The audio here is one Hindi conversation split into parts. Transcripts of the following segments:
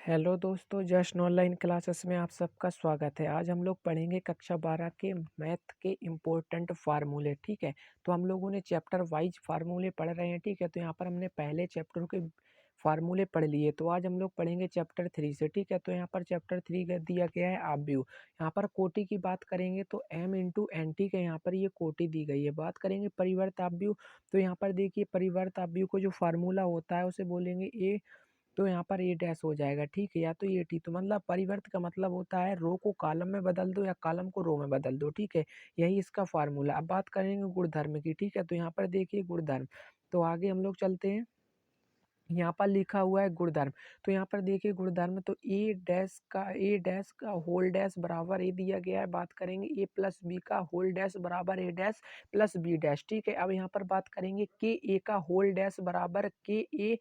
हेलो दोस्तों, जशन ऑनलाइन क्लासेस में आप सबका स्वागत है। आज हम लोग पढ़ेंगे कक्षा 12 के मैथ के इम्पोर्टेंट फार्मूले। ठीक है, तो हम लोगों ने चैप्टर वाइज फार्मूले पढ़ रहे हैं। ठीक है, तो यहाँ पर हमने पहले चैप्टर के फार्मूले पढ़ लिए, तो आज हम लोग पढ़ेंगे चैप्टर 3 से। ठीक है, तो यहाँ पर चैप्टर 3 दिया गया है आव्यूह। यहाँ पर कोटि की बात करेंगे तो m इंटू एन। ठीक है, यहाँ पर ये कोटि दी गई है। बात करेंगे परिवर्त आव्यूह, तो यहाँ पर देखिए परिवर्त आव्यूह को जो फार्मूला होता है उसे बोलेंगे ए, तो यहाँ पर ए डैश हो जाएगा। ठीक है, या तो ये टी, तो मतलब परिवर्त का मतलब होता है रो को कॉलम में बदल दो या कॉलम को रो में बदल दो। ठीक है, यही इसका फार्मूला। अब बात करेंगे गुणधर्म की। ठीक है, तो यहाँ पर देखिए गुणधर्म, तो आगे हम लोग चलते हैं। यहाँ पर लिखा हुआ है गुणधर्म, तो यहाँ पर देखिए गुणधर्म, तो ए डैश का होल डैश बराबर ए दिया गया है। बात करेंगे ए प्लस बी का होल डैश बराबर ए डैश प्लस बी डैश। ठीक है, अब यहाँ पर बात करेंगे के ए का होल डैश बराबर के ए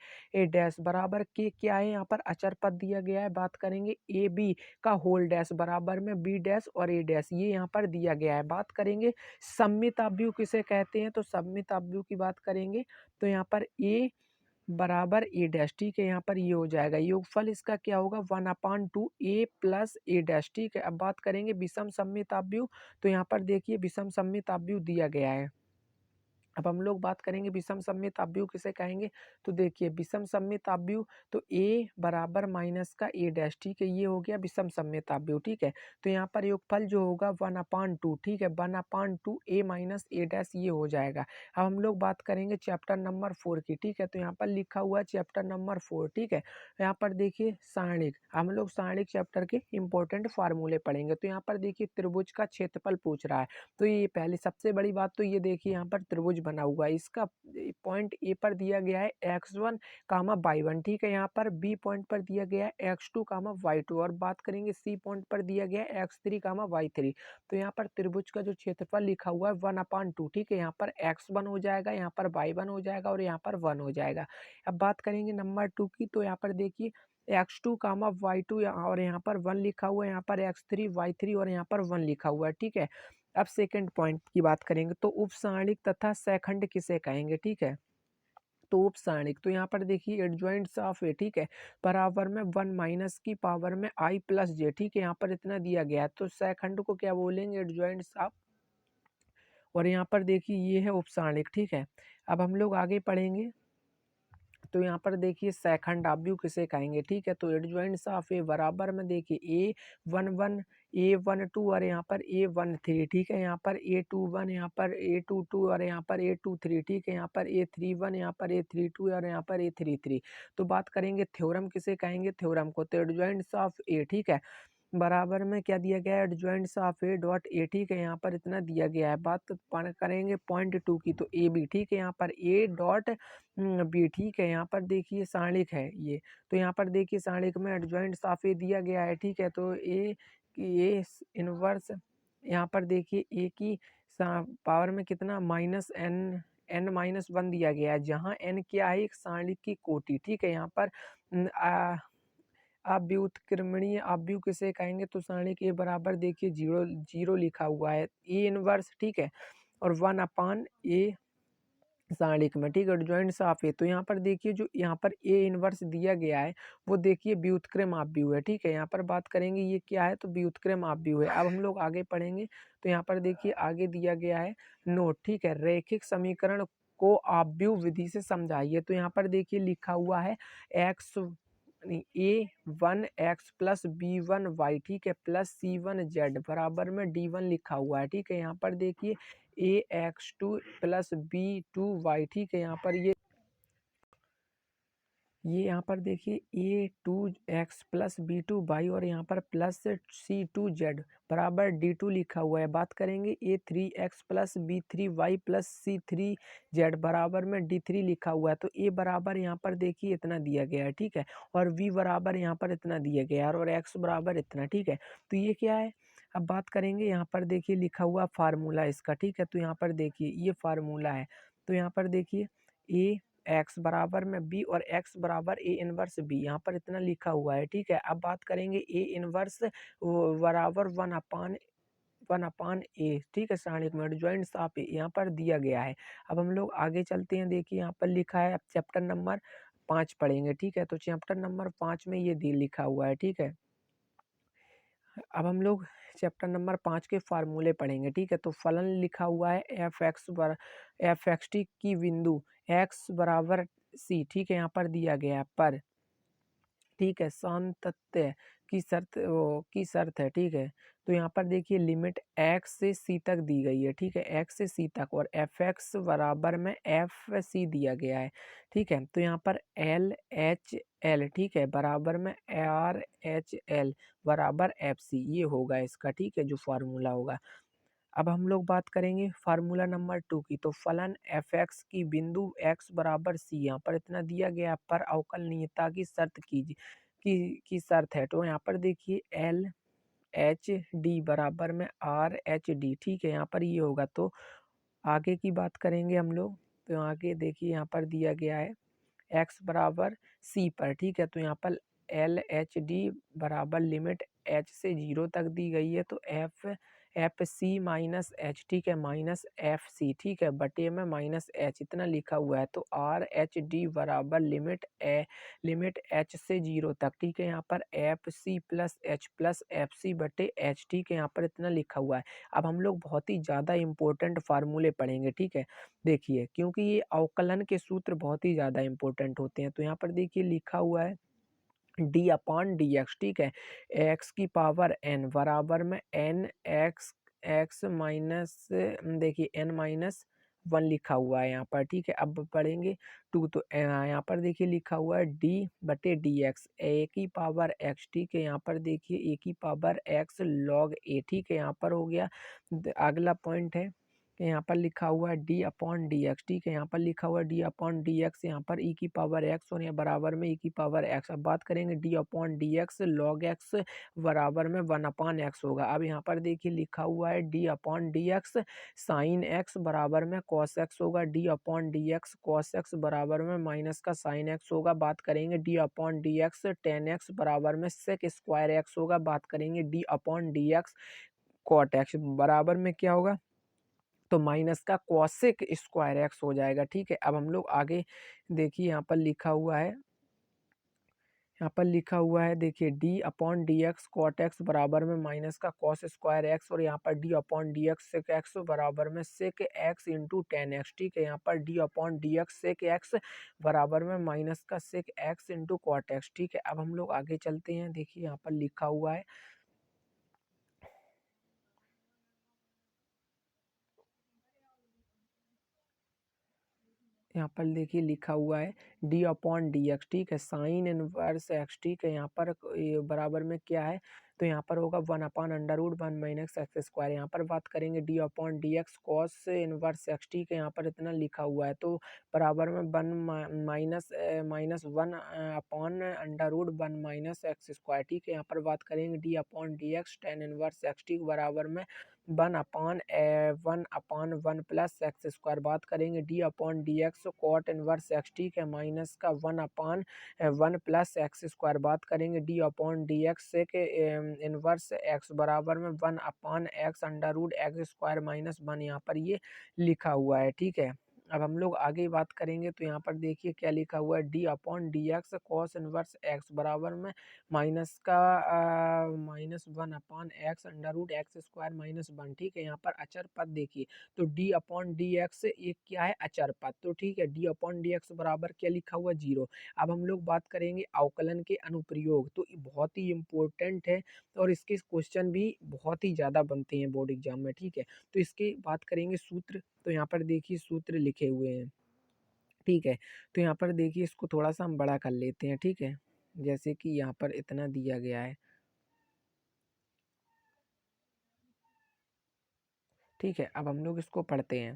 डैश बराबर के क्या है, यहाँ पर अचर पद दिया गया है। बात करेंगे ए बी का होल डैश बराबर में बी डैश और ए डैश, ये यहाँ पर दिया गया है। बात करेंगे सममित अवयव किसे कहते हैं, तो सममित अवयव की बात करेंगे तो यहाँ पर ए बराबर ए डैश। ठीक है, यहाँ पर ये हो जाएगा। योगफल इसका क्या होगा, 1/2 ए प्लस ए डैश। ठीक है, अब बात करेंगे विषम सममित अवयव, तो यहाँ पर देखिए विषम सममित अवयव दिया गया है। अब हम लोग बात करेंगे विषम सममित अवयव किसे कहेंगे, तो देखिए विषम सममित अवयव, तो ए बराबर माइनस का ए डैश। ठीक है, ये हो गया विषम सममित अवयव। ठीक है, तो यहाँ पर योगफल जो होगा 1/2। ठीक है, 1/2 ए माइनस ए डैश, ये हो जाएगा। अब हम लोग बात करेंगे चैप्टर नंबर 4 की। ठीक है, तो यहाँ पर लिखा हुआ है चैप्टर नंबर 4। ठीक है, यहाँ पर देखिए सारणिक, हम लोग सारणिक चैप्टर के इंपॉर्टेंट फार्मूले पढ़ेंगे। तो यहाँ पर देखिए त्रिभुज का क्षेत्रफल पूछ रहा है, तो ये पहले सबसे बड़ी बात तो ये देखिए यहाँ पर त्रिभुज बना हुआ है। इसका पॉइंट ए पर दिया गया है x1 कामा y1। ठीक है, यहाँ पर बी पॉइंट पर दिया गया है x2 कामा y2, और बात करेंगे सी पॉइंट पर दिया गया है x3 कामा y3। तो यहाँ पर त्रिभुज का जो क्षेत्रफल लिखा हुआ है 1/2। ठीक है, यहाँ पर x1 हो जाएगा, यहाँ पर y1 हो जाएगा और यहाँ पर 1 हो जाएगा। अब बात करेंगे नंबर 2 की, तो यहाँ पर देखिए x2 कामा y2 और यहाँ पर 1 लिखा हुआ है, यहाँ पर x3 y3 और यहाँ पर 1 लिखा हुआ है। ठीक है, अब सेकंड पॉइंट की बात करेंगे तो उपसारणिक तथा सैखंड किसे कहेंगे। ठीक है, तो उपसारणिक, तो यहाँ पर देखिए एडजॉइंट्स ऑफ ए। ठीक है, बराबर में 1 माइनस की पावर में आई प्लस जे। ठीक है, यहाँ पर इतना दिया गया है, तो सैखंड को क्या बोलेंगे, एडजॉइंट्स ऑफ, और यहाँ पर देखिए ये है उपसारणिक। ठीक है, अब हम लोग आगे पढ़ेंगे, तो यहाँ पर देखिए सैखंड अवयव किसे कहेंगे। ठीक है, तो एडजॉइंट्स ऑफ ए बराबर में देखिए A11 A12 और यहाँ पर A13। ठीक है, यहाँ पर A21, यहाँ पर A22 और यहाँ पर A23। ठीक है, यहाँ पर A31, यहाँ पर A32 और यहाँ पर A33। तो बात करेंगे थ्योरम किसे कहेंगे, थ्योरम को, तो एडजॉइंट्स ऑफ ए। ठीक है, बराबर में क्या दिया गया है, एडजॉइंट्स ऑफ ए डॉट ए। ठीक है, यहाँ पर इतना दिया गया है। बात करेंगे पॉइंट 2 की, तो ए बी। ठीक है, यहाँ पर ए डॉट बी। ठीक है, यहाँ पर देखिए सारणिक है ये, तो यहाँ पर देखिए सारणिक में एडजॉइंट्स ऑफ ए दिया गया है। ठीक है, तो ए इनवर्स, यहाँ पर देखिए ए की पावर में कितना माइनस n-1 दिया गया है, जहाँ n क्या है, एक सारणिक की कोटि। ठीक है, यहाँ पर अव्युत्क्रमणीय अवयव किसे कहेंगे, तो सारणिक ए बराबर देखिए 0 लिखा हुआ है, ए इनवर्स। ठीक है, और 1/a सारणिक में। ठीक है, एडजॉइंट्स ऑफ ए, तो यहाँ पर देखिए जो यहाँ पर ए इनवर्स दिया गया है वो देखिए व्युत्क्रम अवयव है। ठीक है, यहाँ पर बात करेंगे ये क्या है, तो व्युत्क्रम अवयव है। अब हम लोग आगे पढ़ेंगे, तो यहाँ पर देखिए आगे दिया गया है नोट। ठीक है, रैखिक समीकरण को अवयव विधि से समझाइए, तो यहाँ पर देखिए लिखा हुआ है x A1 x plus B1 y। ठीक है, प्लस C1 z बराबर में D1 लिखा हुआ है। ठीक है, यहाँ पर देखिए AX2 प्लस B2 y। ठीक है, यहाँ पर ये यहाँ पर देखिए A2x प्लस B2 y और यहाँ पर प्लस C2z बराबर D2 लिखा हुआ है। बात करेंगे A3x plus B3y plus C3z बराबर में D3 लिखा हुआ है, तो A बराबर यहाँ पर देखिए इतना दिया गया है। ठीक है, और V बराबर यहाँ पर इतना दिया गया है, और X बराबर इतना। ठीक है, तो ये क्या है, अब बात करेंगे यहाँ पर देखिए लिखा हुआ फार्मूला इसका। ठीक है, तो यहाँ पर देखिए ये फार्मूला है, तो यहाँ पर देखिए ए एक्स बराबर में बी और एक्स बराबर ए इनवर्स बी, यहाँ पर इतना लिखा हुआ है। ठीक है, अब बात करेंगे ए इनवर्स बराबर 1/1/a। ठीक है, सारणिक में एडजॉइंट्स ऑफ ए यहाँ पर दिया गया है। अब हम लोग आगे चलते हैं, देखिए यहाँ पर लिखा है चैप्टर नंबर 5 पढ़ेंगे, ठीक है। तो चैप्टर नंबर 5 में ये लिखा हुआ है, ठीक है। अब हम लोग चैप्टर नंबर 5 के फार्मूले पढ़ेंगे, ठीक है। तो फलन लिखा हुआ है एफ एक्स टी की बिंदु एक्स बराबर सी, ठीक है, यहाँ पर दिया गया है पर, ठीक है, सातत्य की शर्त है, ठीक है। तो यहाँ पर देखिए लिमिट एक्स से सी तक दी गई है, ठीक है, एक्स से सी तक, और एफ एक्स बराबर में एफ सी दिया गया है, ठीक है। तो यहाँ पर एल एच एल, ठीक है, बराबर में आर एच एल बराबर एफ सी, ये होगा इसका, ठीक है, जो फार्मूला होगा। अब हम लोग बात करेंगे फार्मूला नंबर 2 की। तो फलन एफ एक्स की बिंदु एक्स बराबर सी, यहाँ पर इतना दिया गया पर अवकलनीयता की शर्त की शर्त है। तो यहाँ पर देखिए एल एच डी बराबर में आर एच डी, ठीक है, यहाँ पर ये होगा। तो आगे की बात करेंगे हम लोग। तो आगे देखिए यहाँ पर दिया गया है एक्स बराबर सी पर, ठीक है। तो यहाँ पर एल एच डी बराबर लिमिट एच से 0 तक दी गई है। तो एफ सी माइनस एच, ठीक है, माइनस एफ सी, ठीक है, बटे में माइनस एच, इतना लिखा हुआ है। तो आर एच डी बराबर लिमिट एच से 0 तक, ठीक है, यहाँ पर F C plus F C बटे एच, ठीक है, यहाँ पर इतना लिखा हुआ है। अब हम लोग बहुत ही ज़्यादा इंपॉर्टेंट फार्मूले पढ़ेंगे, ठीक है। देखिए क्योंकि ये अवकलन के सूत्र बहुत ही ज़्यादा इंपॉर्टेंट होते हैं। तो यहाँ पर देखिए लिखा हुआ है डी अपॉन डी एक्स, ठीक है, एक्स की पावर एन बराबर में एन एक्स एक्स माइनस, देखिए एन माइनस वन लिखा हुआ है यहाँ पर, ठीक है। अब पढ़ेंगे टू। तो यहाँ पर देखिए लिखा हुआ है डी बटे डी एक्स ए की पावर एक्स, ठीक है, यहाँ पर देखिए ए की पावर एक्स लॉग ए, ठीक है, यहाँ पर हो गया। अगला पॉइंट है कि यहाँ पर लिखा हुआ है डी अपॉन डी एक्स, ठीक है, यहाँ पर लिखा हुआ है डी अपॉन डी एक्स, यहाँ पर ई की पावर एक्स और यहाँ बराबर में ई की पावर एक्स। अब बात करेंगे D upon D x log x बराबर में 1 अपॉन एक्स होगा। अब यहाँ पर देखिए लिखा हुआ है D upon D X sine X बराबर में कॉस एक्स होगा, D upon D X cos X बराबर में माइनस का साइन एक्स होगा। बात करेंगे D upon D X tan X बराबर में सेक स्क्वायर एक्स होगा। बात करेंगे D upon D X cot X बराबर में क्या होगा, तो माइनस का कॉसेक स्क्वायर एक्स हो जाएगा, ठीक है। अब हम लोग आगे देखिए यहाँ पर लिखा हुआ है, यहाँ पर लिखा हुआ है देखिए D upon D X cot X बराबर में माइनस का कॉस स्क्वायर एक्स, और यहाँ पर D upon D X sec X बराबर में sec X into tan X, ठीक है, यहाँ पर D upon D X sec X बराबर में माइनस का sec X into cot x, ठीक है। अब हम लोग आगे चलते हैं। देखिए यहाँ पर लिखा हुआ है, यहाँ पर देखिए लिखा हुआ है डी अपॉन डी एक्स, ठीक है, साइन इनवर्स एक्स, ठीक है, यहाँ पर ये बराबर में क्या है, तो यहाँ पर होगा 1 upon under root 1 minus X square. यहाँ पर बात करेंगे D upon D X cos inverse X, ठीक है, यहाँ पर इतना लिखा हुआ है। तो बराबर में 1 minus 1 upon under root 1 minus X square, ठीक है। यहाँ पर बात करेंगे D upon D X tan inverse X, ठीक, बराबर में 1 1 प्लस एक्स स्क्वायर। बात करेंगे D upon D X cot inverse X, ठीक है, माइनस का 1 अपॉन 1 प्लस एक्स स्क्वायर। बात करेंगे डी अपॉन डी एक्स से के इनवर्स एक्स बराबर में 1 upon X under root x square minus 1, यहाँ पर ये लिखा हुआ है, ठीक है। अब हम लोग आगे बात करेंगे। तो यहाँ पर देखिए क्या लिखा हुआ है D upon D X cos inverse X बराबर में माइनस का minus 1 upon X under root x square minus 1, ठीक है, यहाँ पर अचर पद देखिए। तो डी अपॉन डी एक्स एक क्या है, अचर पद, तो ठीक है, डी अपॉन डी एक्स बराबर क्या लिखा हुआ 0। अब हम लोग बात करेंगे अवकलन के अनुप्रयोग। तो ये बहुत ही इम्पोर्टेंट है और इसके क्वेश्चन भी बहुत ही ज़्यादा बनते हैं बोर्ड एग्जाम में, ठीक है। तो इसके बात करेंगे सूत्र। तो यहाँ पर देखिए सूत्र लिखे हुए हैं, ठीक है। तो यहाँ पर देखिए इसको थोड़ा सा हम बड़ा कर लेते हैं, ठीक है, जैसे कि यहाँ पर इतना दिया गया है, ठीक है। अब हम लोग इसको पढ़ते हैं।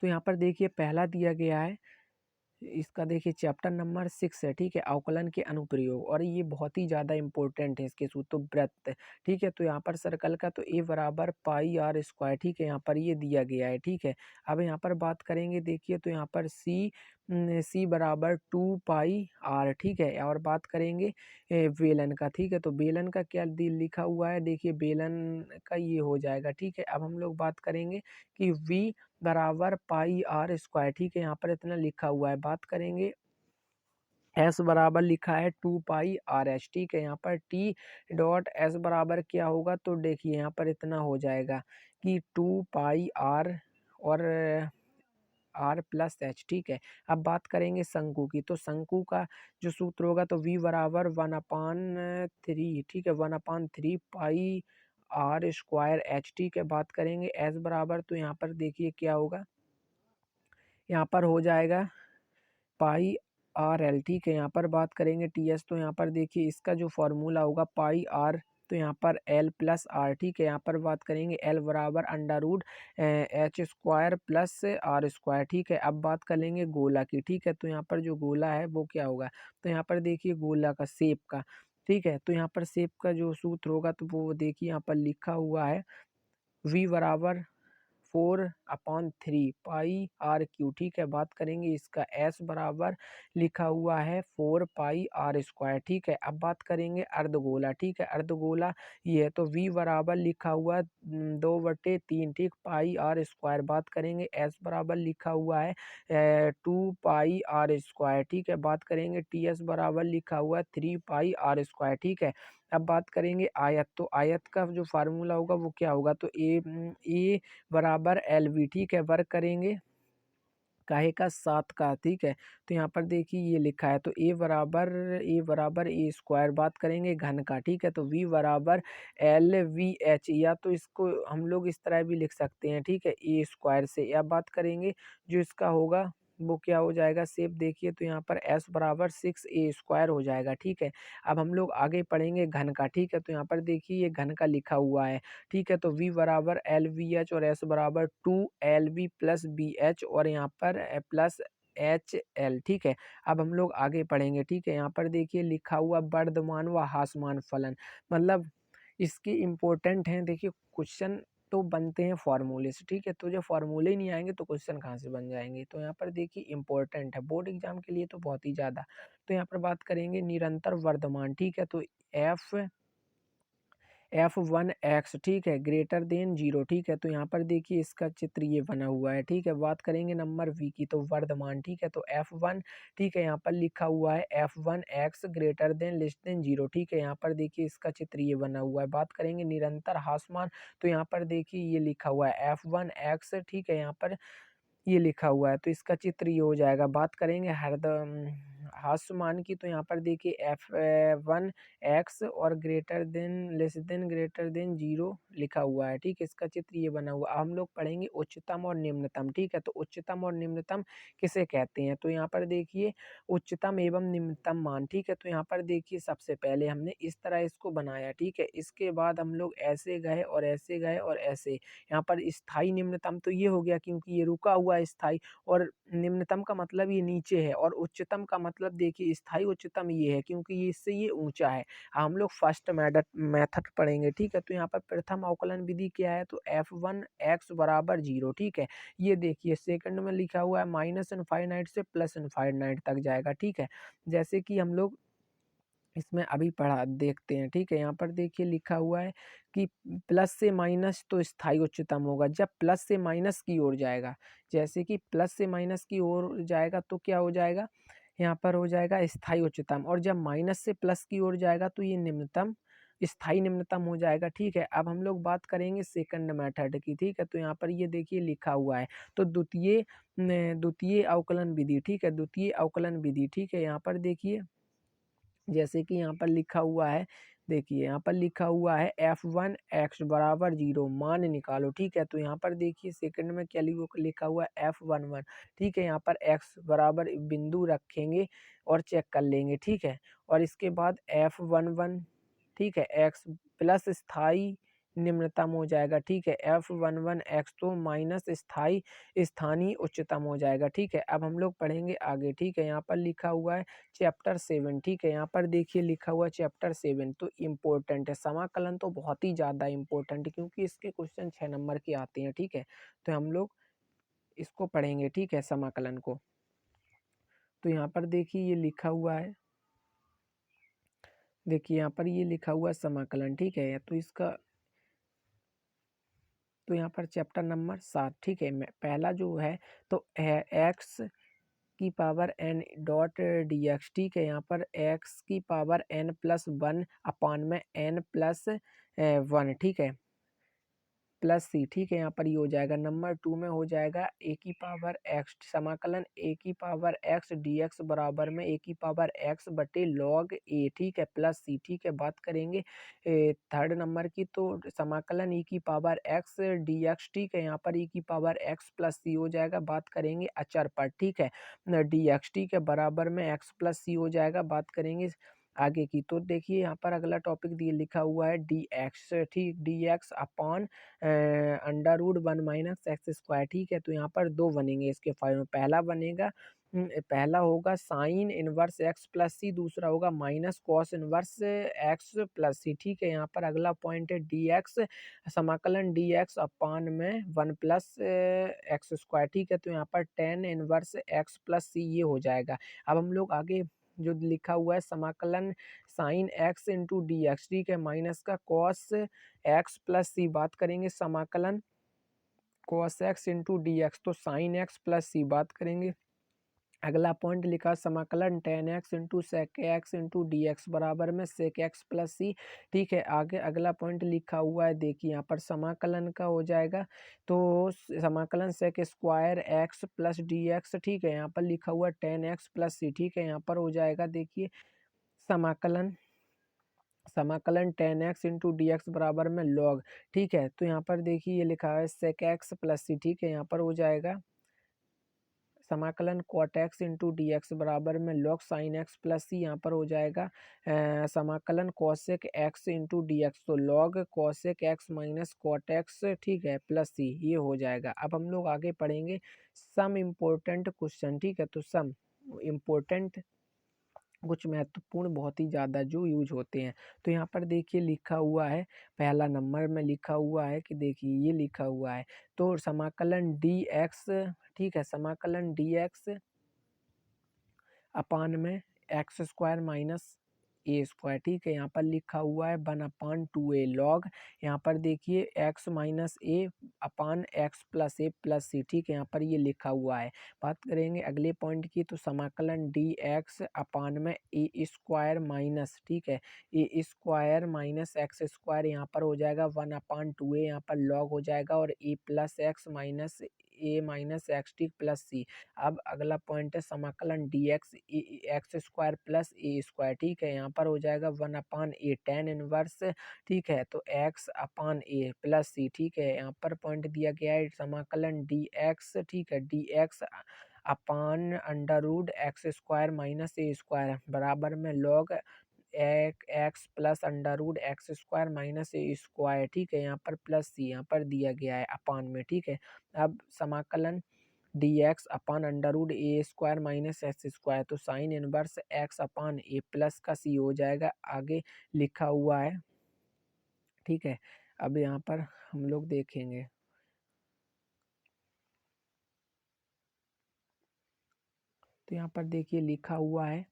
तो यहाँ पर देखिए पहला दिया गया है, इसका देखिए चैप्टर नंबर 6 है, ठीक है, अवकलन के अनुप्रयोग, और ये बहुत ही ज़्यादा इंपॉर्टेंट है इसके सूत्र। तो वृत्त, ठीक है, तो यहाँ पर सर्कल का तो ए बराबर पाई आर स्क्वायर, ठीक है, यहाँ पर ये दिया गया है, ठीक है। अब यहाँ पर बात करेंगे देखिए, तो यहाँ पर सी बराबर 2 पाई आर, ठीक है, और बात करेंगे बेलन का, ठीक है। तो बेलन का क्या लिखा हुआ है, देखिए बेलन का ये हो जाएगा, ठीक है। अब हम लोग बात करेंगे कि वी बराबर पाई आर स्क्वायर, ठीक है, यहाँ पर इतना लिखा हुआ है। बात करेंगे एस बराबर लिखा है 2 पाई आर एच, ठीक है। यहाँ पर टी डॉट एस बराबर क्या होगा, तो देखिए यहाँ पर इतना हो जाएगा कि 2 पाई आर और आर प्लस एच, ठीक है। अब बात करेंगे शंकु की, तो शंकु का जो सूत्र होगा तो वी बराबर 1/3, ठीक है, 1/3 पाई आर स्क्वायर एच, ठीक है। बात करेंगे एस बराबर, तो यहाँ पर देखिए क्या होगा, यहाँ पर हो जाएगा पाई आर एल, ठीक है। यहाँ पर बात करेंगे टी एस, तो यहाँ पर देखिए इसका जो फॉर्मूला होगा पाई आर, तो यहाँ पर एल प्लस आर, ठीक है। यहाँ पर बात करेंगे एल बराबर under root H square plus R square, ठीक है। अब बात कर लेंगे गोला की, ठीक है। तो यहाँ पर जो गोला है वो क्या होगा, तो यहाँ पर देखिए गोला का शेप का, ठीक है। तो यहाँ पर शेप का जो सूत्र होगा तो वो देखिए यहाँ पर लिखा हुआ है वी बराबर 4/3 पाई आर क्यू, ठीक है। बात करेंगे इसका एस बराबर लिखा हुआ है 4 पाई आर स्क्वायर, ठीक है। अब बात करेंगे अर्धगोला, ठीक है। अर्धगोला ये है तो वी बराबर लिखा हुआ 2/3, ठीक, पाई आर स्क्वायर। बात करेंगे एस बराबर लिखा हुआ है 2 पाई आर स्क्वायर, ठीक है। बात करेंगे टी एस बराबर लिखा हुआ है 3 पाई आर स्क्वायर, ठीक है। अब बात करेंगे आयत, तो आयत का जो फार्मूला होगा वो क्या होगा, तो ए बराबर एल वी, ठीक है। वर्क करेंगे काहे का, सात का, ठीक है। तो यहाँ पर देखिए ये लिखा है तो ए बराबर ए स्क्वायर। बात करेंगे घन का, ठीक है, तो वी बराबर एल वी एच, या तो इसको हम लोग इस तरह भी लिख सकते हैं, ठीक है, ए स्क्वायर से। या बात करेंगे जो इसका होगा वो क्या हो जाएगा शेप, देखिए तो यहाँ पर एस बराबर 6 ए स्क्वायर हो जाएगा, ठीक है। अब हम लोग आगे पढ़ेंगे घन का, ठीक है। तो यहाँ पर देखिए ये घन का लिखा हुआ है, ठीक है। तो v बराबर एल वी एच और s बराबर 2 LV प्लस बी एच और यहाँ पर प्लस एच एल, ठीक है। अब हम लोग आगे पढ़ेंगे, ठीक है। यहाँ पर देखिए लिखा हुआ वर्धमान व ह्रासमान फलन, मतलब इसके इम्पोर्टेंट हैं। देखिए क्वेश्चन तो बनते हैं फॉर्मूले से, ठीक है। तो जब फॉर्मूले ही नहीं आएंगे तो क्वेश्चन कहाँ से बन जाएंगे। तो यहाँ पर देखिए इम्पोर्टेंट है बोर्ड एग्जाम के लिए तो बहुत ही ज़्यादा। तो यहाँ पर बात करेंगे निरंतर वर्धमान, ठीक है। तो एफ F1x, ठीक है, ग्रेटर देन 0, ठीक है। तो यहाँ पर देखिए इसका चित्र ये बना हुआ है, ठीक है। बात करेंगे नंबर वी की, तो वर्धमान, ठीक है। तो F1, ठीक है, यहाँ पर लिखा हुआ है F1x greater than less than 0, ठीक है। यहाँ पर देखिए इसका चित्र ये बना हुआ है। बात करेंगे निरंतर ह्रासमान, तो यहाँ पर देखिए ये लिखा हुआ है F1x, ठीक है, यहाँ पर ये लिखा हुआ है तो इसका चित्र ये हो जाएगा। बात करेंगे ह्रासमान की, तो यहाँ पर देखिए F1x और ग्रेटर देन 0 लिखा हुआ है, ठीक है। इसका चित्र ये बना हुआ। अब हम लोग पढ़ेंगे उच्चतम और निम्नतम, ठीक है। तो उच्चतम और निम्नतम किसे कहते हैं, तो यहाँ पर देखिए उच्चतम एवं निम्नतम मान, ठीक है। तो यहाँ पर देखिए सबसे पहले हमने इस तरह इसको बनाया, ठीक है। इसके बाद हम लोग ऐसे गए और ऐसे गए और ऐसे, यहाँ पर स्थाई निम्नतम तो ये हो गया क्योंकि ये रुका हुआ है स्थाई, और निम्नतम का मतलब ये नीचे है, और उच्चतम का मतलब देखिए स्थाई उच्चतम ये है क्योंकि ये इससे ये ऊंचा है। हम लोग फर्स्ट मेथड पढ़ेंगे, ठीक है। तो यहाँ पर प्रथम अवकलन विधि क्या है, तो F1x बराबर 0, ठीक है। ये देखिए सेकंड में लिखा हुआ है माइनस इनफाइनाइट से प्लस इनफाइनाइट तक जाएगा, ठीक है। जैसे कि हम लोग इसमें अभी पढ़ा देखते हैं, ठीक है। यहाँ पर देखिए लिखा हुआ है कि प्लस से माइनस तो स्थाई उच्चतम होगा जब प्लस से माइनस की ओर जाएगा। जैसे कि प्लस से माइनस की ओर जाएगा तो क्या हो जाएगा, यहाँ पर हो जाएगा स्थाई उच्चतम, और जब माइनस से प्लस की ओर जाएगा तो ये निम्नतम स्थाई निम्नतम हो जाएगा, ठीक है। अब हम लोग बात करेंगे सेकंड मेथड की, ठीक है। तो यहाँ पर ये देखिए लिखा हुआ है तो द्वितीय अवकलन विधि, ठीक है, द्वितीय अवकलन विधि, ठीक है। यहाँ पर देखिए जैसे कि यहाँ पर लिखा हुआ है, देखिए यहाँ पर लिखा हुआ है F1x बराबर 0 मान निकालो, ठीक है। तो यहाँ पर देखिए सेकंड में क्या लिखा हुआ है F11, ठीक है। यहाँ पर x बराबर बिंदु रखेंगे और चेक कर लेंगे, ठीक है। और इसके बाद F11, ठीक है, x प्लस स्थाई निम्नतम हो जाएगा, ठीक है। F11x तो माइनस स्थाई स्थानीय उच्चतम हो जाएगा, ठीक है। अब हम लोग पढ़ेंगे आगे, ठीक है। यहाँ पर लिखा हुआ है चैप्टर 7, ठीक है। यहाँ पर देखिए लिखा हुआ चैप्टर 7 तो इम्पोर्टेंट है। समाकलन तो बहुत ही ज़्यादा इम्पोर्टेंट है क्योंकि इसके क्वेश्चन 6 नंबर के आते हैं, ठीक है। तो हम लोग इसको पढ़ेंगे, ठीक है, समाकलन को। तो यहाँ पर देखिए ये लिखा हुआ है, देखिए यहाँ पर ये लिखा हुआ है समाकलन, ठीक है। तो इसका तो यहाँ पर चैप्टर नंबर 7, ठीक है, पहला जो है तो एक्स की पावर n डॉट dx, ठीक है। यहाँ पर x की पावर n+1 अपान में n+1, ठीक है, प्लस सी, ठीक है। यहाँ पर ये हो जाएगा। नंबर 2 में हो जाएगा ए की पावर एक्स, समाकलन ए की पावर एक्स डी एक्स बराबर में ए की पावर एक्स बटे लॉग ए, ठीक है, प्लस सी, ठीक है। बात करेंगे थर्ड नंबर की, तो समाकलन ई की पावर एक्स डी एक्स, ठीक है। यहाँ पर ई की पावर एक्स प्लस सी हो जाएगा। बात करेंगे अचर पर, ठीक है, डी एक्स, ठीक है, बराबर में एक्स प्लस सी हो जाएगा। बात करेंगे आगे की, तो देखिए यहाँ पर अगला टॉपिक दिए लिखा हुआ है डी एक्स, ठीक, D X upon under root 1 - x², ठीक है। तो यहाँ पर दो बनेंगे इसके फाइल में। पहला बनेगा पहला होगा sine inverse x plus c, दूसरा होगा minus cos inverse x plus c, ठीक है। यहाँ पर अगला पॉइंट है डी एक्स, समाकलन डी एक्स अपान में 1 + x², ठीक है। तो यहाँ पर tan inverse x plus c ये हो जाएगा। अब हम लोग आगे जो लिखा हुआ है समाकलन sine x into D x, ठीक है, माइनस का कॉस एक्स प्लस सी। बात करेंगे समाकलन cos X into D x, तो साइन एक्स प्लस सी। बात करेंगे अगला पॉइंट लिखा समाकलन tan X into sec X into D x बराबर में सेक एक्स प्लस सी, ठीक है। आगे अगला पॉइंट लिखा हुआ है, देखिए यहाँ पर समाकलन का हो जाएगा, तो समाकलन sec square X plus D x, ठीक है। यहाँ पर लिखा हुआ है टेन एक्स प्लस सी, ठीक है। यहाँ पर हो जाएगा, देखिए समाकलन समाकलन tan X into D x बराबर में लॉग, ठीक है। तो यहाँ पर देखिए ये लिखा है सेक एक्स प्लस सी, ठीक है। यहाँ पर हो जाएगा समाकलन cot x into D x बराबर में log sine x plus c. यहाँ पर हो जाएगा समाकलन cosec x into D x, तो log cosec x minus cot x, ठीक है, प्लस सी ये हो जाएगा। अब हम लोग आगे पढ़ेंगे सम इम्पोर्टेंट क्वेश्चन, ठीक है। तो सम इम्पोर्टेंट कुछ महत्वपूर्ण बहुत ही ज़्यादा जो यूज होते हैं। तो यहाँ पर देखिए लिखा हुआ है, पहला नंबर में लिखा हुआ है कि देखिए ये लिखा हुआ है, तो समाकलन डी एक्स, ठीक है, समाकलन डी एक्स अपान में x² माइनस a², ठीक है। यहाँ पर लिखा हुआ है 1/2a लॉग, यहाँ पर देखिए x माइनस ए अपान एक्स प्लस ए प्लस सी, ठीक है। यहाँ पर ये लिखा हुआ है। बात करेंगे अगले पॉइंट की, तो समाकलन डी एक्स अपान में a² माइनस, ठीक है, a² माइनस x², यहाँ पर हो जाएगा 1/2a, यहाँ पर लॉग हो जाएगा, और a plus x minus A minus x, ठीक, प्लस सी। अब अगला पॉइंट है समाकलन D x x² plus a², ठीक है। यहाँ पर हो जाएगा 1/a टेन इनवर्स, ठीक है, तो x upon A plus c, ठीक है। यहाँ पर पॉइंट दिया गया है समाकलन डी एक्स, ठीक है, D x upon under root x² minus a² बराबर में log X plus under root x² minus a², ठीक है। यहाँ पर प्लस सी यहाँ पर दिया गया है अपान में, ठीक है। अब समाकलन D x upon under root a² minus x², तो sine inverse X upon A plus का सी हो जाएगा, आगे लिखा हुआ है, ठीक है। अब यहाँ पर हम लोग देखेंगे, तो यहाँ पर देखिए लिखा हुआ है